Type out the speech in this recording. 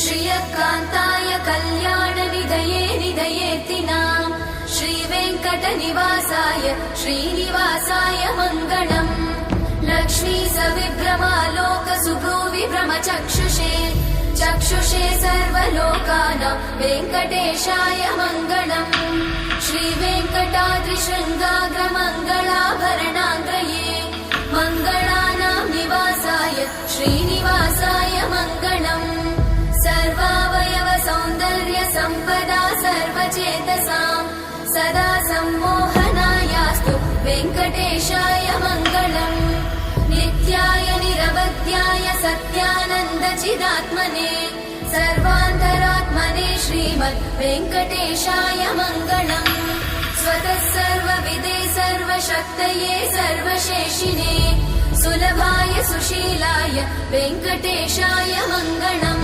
श्रियकान्ताय कल्याणनिधये निधयेत्तिनाम् श्रीवेङ्कटनिवासाय श्रीनिवासाय मङ्गलम् लक्ष्मी सविभ्रमालोकसुभ्रूविभ्रमचक्षुषे चक्षुषे सर्वलोकानां वेङ्कटेशाय मङ्गलम् श्रीवेङ्कटाद्रिशृङ्गाग्रमङ्गलाभरणाङ्ग्रये मङ्गलानां निवासाय श्रीनिवासाय मङ्गलम् सर्वावयव सौन्दर्य सम्पदा सर्वचेतसां सदा सम्मोहनायास्तु वेङ्कटेशाय मङ्गलम् नित्याय निरवध्याय सत्यानन्दचिदात्मने सर्वान्तरात्मने श्रीमद् वेङ्कटेशाय मङ्गलम् स्वतः सर्वविदे सर्वशक्तये सर्वशेषिने सुलभाय सुशीलाय वेङ्कटेशाय मङ्गलम्।